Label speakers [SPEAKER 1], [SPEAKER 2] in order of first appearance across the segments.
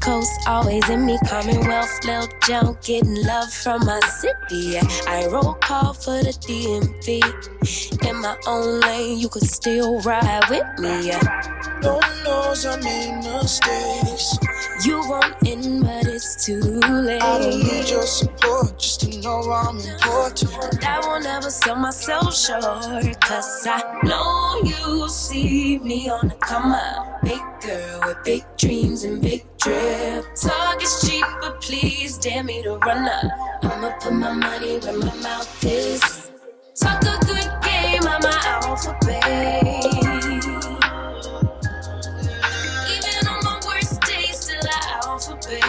[SPEAKER 1] Coast, always in me. Commonwealth, Lil John, getting love from my city. I roll call for the DMV. In my own lane, you could still ride with me.
[SPEAKER 2] No one knows I made mistakes.
[SPEAKER 1] You won't in, but it's too late.
[SPEAKER 2] I don't need your support just to know I'm important.
[SPEAKER 1] And I won't ever sell myself short, cause I know you see me on the come up. Big girl with big dreams and big drip. Talk is cheap, but please dare me to run up. I'ma put my money where my mouth is. Talk a good game, I'm an alpha, babe. Even on my worst days, still an alpha, babe.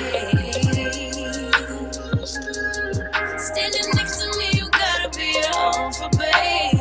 [SPEAKER 1] Standing next to me, you gotta be an alpha, babe.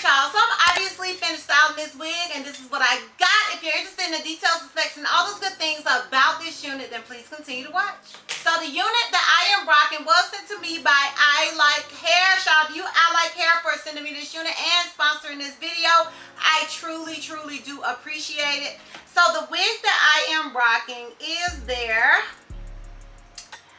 [SPEAKER 3] Y'all, so I'm obviously finished styling this wig, and this is what I got. If you're interested in the details, specs, and all those good things about this unit, then please continue to watch. So the unit that I am rocking was sent to me by ILIKEHAIR. Shout out to you, ILIKEHAIR, for sending me this unit and sponsoring this video. I truly do appreciate it. So the wig that I am rocking is their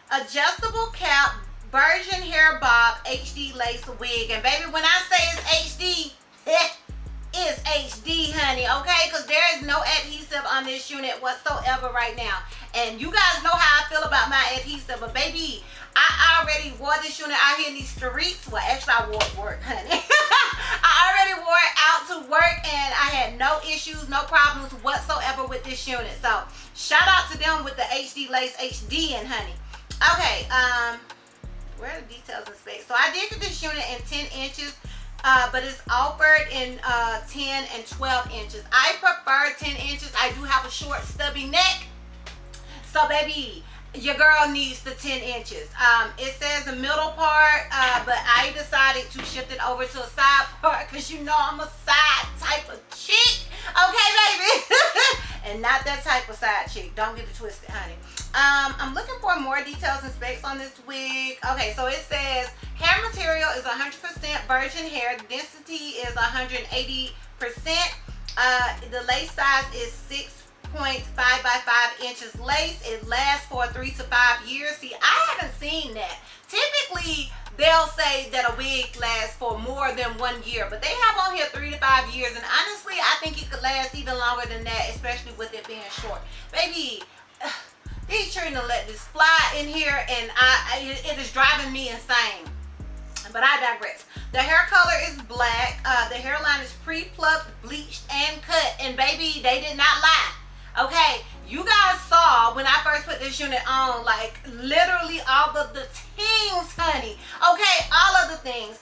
[SPEAKER 3] adjustable cap Virgin Hair Bob HD lace wig. And baby, when I say it's HD, it's HD, honey, okay? Because there is no adhesive on this unit whatsoever right now. And you guys know how I feel about my adhesive, but baby, I already wore this unit out here in these streets. Well, actually, I wore it to work, honey. I already wore it out to work, and I had no issues, no problems whatsoever with this unit. So, shout out to them with the HD lace HD in, honey. Okay, where are the details and specs? So I did get this unit in 10 inches, but it's offered in 10 and 12 inches. I prefer 10 inches. I do have a short, stubby neck. So baby, your girl needs the 10 inches. It says the middle part, but I decided to shift it over to a side part because you know I'm a side type of chick. Okay, baby? And not that type of side chick. Don't get it twisted, honey. I'm looking for more details and specs on this wig. Okay, so it says hair material is 100% virgin hair. The density is 180%. The lace size is 6.5 by 5 inches lace. It lasts for 3 to 5 years. See, I haven't seen that. Typically, they'll say that a wig lasts for more than 1 year, but they have on here 3 to 5 years. And honestly, I think it could last even longer than that, especially with it being short. Baby, these children let this fly in here, and it is driving me insane. But I digress. The hair color is black. The hairline is pre-plucked, bleached, and cut. And baby, they did not lie. Okay, you guys saw when I first put this unit on, like literally all of the things, honey. Okay, all of the things.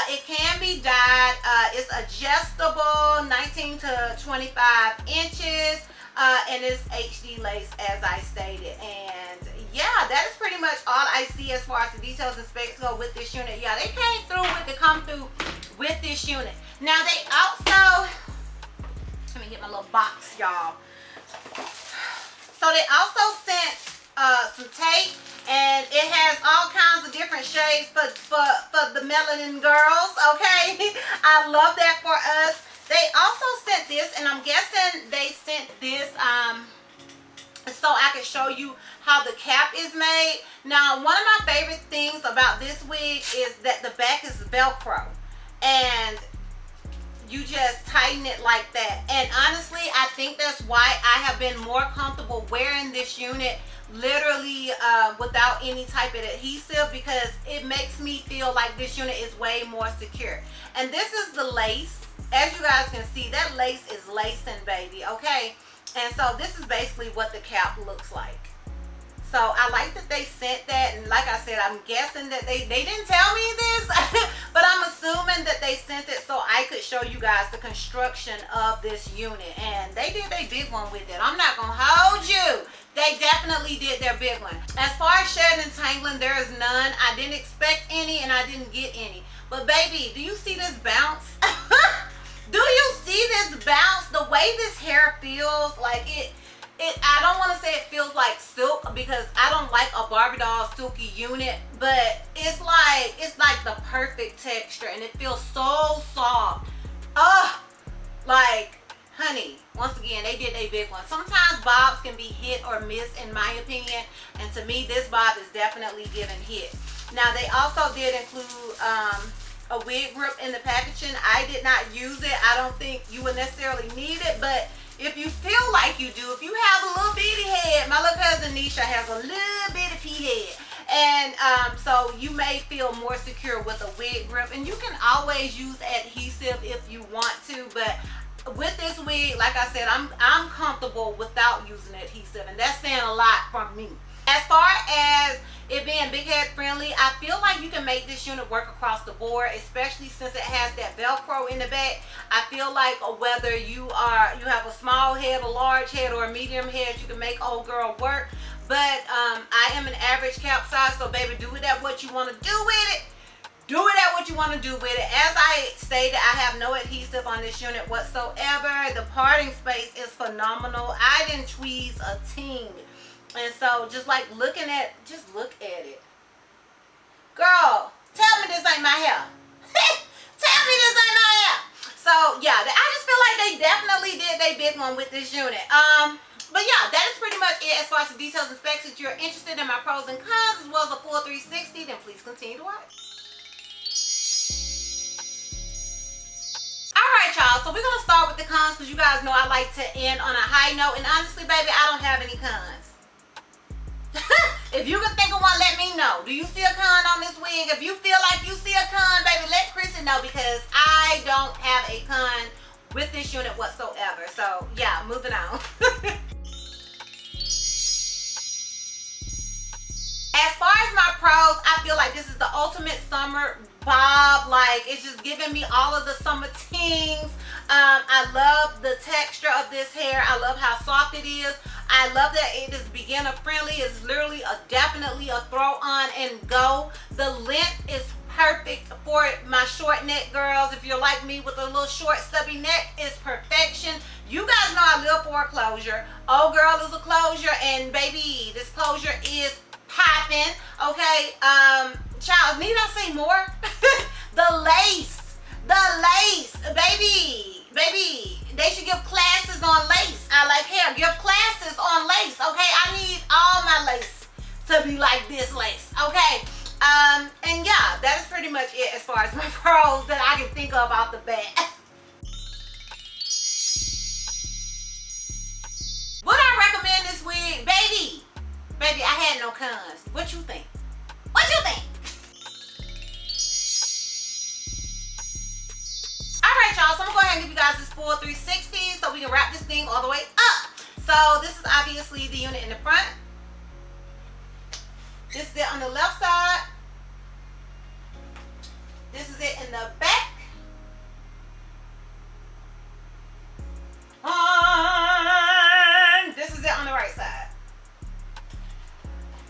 [SPEAKER 3] It can be dyed. It's adjustable, 19 to 25 inches. And it's HD lace, as I stated. And yeah, that is pretty much all I see as far as the details and specs go with this unit. Yeah, they came through with the come through with this unit. Now they also, let me get my little box, y'all. So they also sent some tape, and it has all kinds of different shades for the melanin girls. Okay, I love that for us. They also sent this, and I'm guessing they sent this so I can show you how the cap is made. Now, one of my favorite things about this wig is that the back is Velcro, and you just tighten it like that. And honestly, I think that's why I have been more comfortable wearing this unit literally without any type of adhesive, because it makes me feel like this unit is way more secure. And this is the lace. As you guys can see, that lace is lacing, baby, okay? And so this is basically what the cap looks like. So I like that they sent that, and like I said, I'm guessing that they didn't tell me this, but I'm assuming that they sent it so I could show you guys the construction of this unit. And they did their big one with it. I'm not gonna hold you. They definitely did their big one. As far as shedding and tangling, there is none. I didn't expect any, and I didn't get any. But baby, do you see this bounce? Do you see this bounce? The way this hair feels, like I don't want to say it feels like silk, because I don't like a Barbie doll silky unit, but it's like the perfect texture and it feels so soft. Like, honey, once again, they did a big one. Sometimes bobs can be hit or miss in my opinion, and to me this bob is definitely giving hit. Now they also did include a wig grip in the packaging. I did not use it. I don't think you would necessarily need it, but if you feel like you do, if you have a little bitty head, my little cousin Nisha has a little bitty pea head, and so you may feel more secure with a wig grip, and you can always use adhesive if you want to, but with this wig, like I said, I'm comfortable without using adhesive, and that's saying a lot from me. As far as it being big head friendly, I feel like you can make this unit work across the board, especially since it has that Velcro in the back. I feel like whether you have a small head, a large head, or a medium head, you can make old girl work. But I am an average cap size, so baby, do with that what you want to do with it. Do with that what you want to do with it. As I stated, I have no adhesive on this unit whatsoever. The parting space is phenomenal. I didn't tweeze a ting. And so just like just look at it. Girl, tell me this ain't my hair. Tell me this ain't my hair. So yeah, I just feel like they definitely did their big one with this unit. But yeah, that is pretty much it as far as the details and specs. If you're interested in my pros and cons as well as a full 360, then please continue to watch. Alright y'all, so we're going to start with the cons because you guys know I like to end on a high note, and honestly baby, I don't have any cons. If you can think of one, let me know. Do you see a con on this wig? If you feel like you see a con, baby, let Chrissy know, because I don't have a con with this unit whatsoever. So yeah, moving on. As far as my pros, I feel like this is the ultimate summer bob. Like, it's just giving me all of the summer tings. I love the texture of this hair. I love how soft it is. I love that it is beginner friendly. It's literally definitely a throw on and go. The length is perfect for my short neck girls. If you're like me with a little short stubby neck, it's perfection. You guys know I live for a closure. Old girl is a closure, and baby, this closure is popping. Okay, child, need I say more? the lace, baby, they should give classes on lace. I like hair, give classes on lace. Okay, I need all my lace to be like this lace. Okay, and yeah, that is pretty much it as far as my pros that I can think of off the bat. Would I recommend this wig? Baby, I had no cons. What you think? What you think? Alright y'all, so I'm gonna go ahead and give you guys this full 360 so we can wrap this thing all the way up. So this is obviously the unit in the front. This is it on the left side. This is it in the back. And this is it on the right side.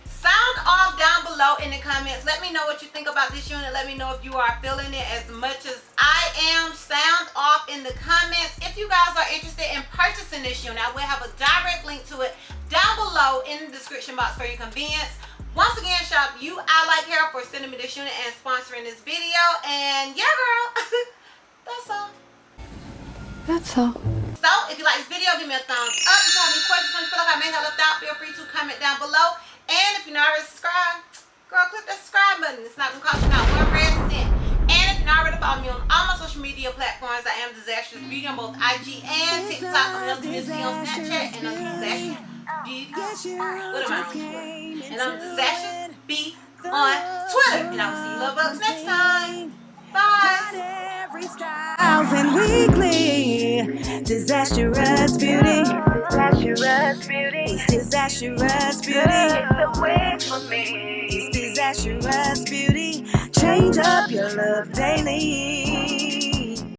[SPEAKER 3] Sound off down below in the comments. Let me know what you think about this unit. Let me know if you are feeling it as much as I am. Sound off in the comments. If you guys are interested in purchasing this unit, I will have a direct link to it down below in the description box for your convenience. Once again, shout out to you, ILIKEHAIR, for sending me this unit and sponsoring this video. And yeah, girl, that's all.
[SPEAKER 4] That's all.
[SPEAKER 3] So, if you like this video, give me a thumbs up. If you have any questions or you feel like I may have left out, feel free to comment down below. And if you're not already subscribed, girl, click that subscribe button. It's not going to cost you not one red cent. And if you're not already following me on all my social media platforms, I am DizastrousBeauty on both IG and TikTok. I'm LDSB on Snapchat, and I'm DizastrousBeauty. What am I? And I'm DizastrousBeauty on Twitter. And I'll see you love bugs next time. Bye.
[SPEAKER 1] Every styles and weekly. Disastrous beauty. Disastrous beauty. It's disastrous beauty. It's the way for me. It's disastrous beauty. Change up your look daily.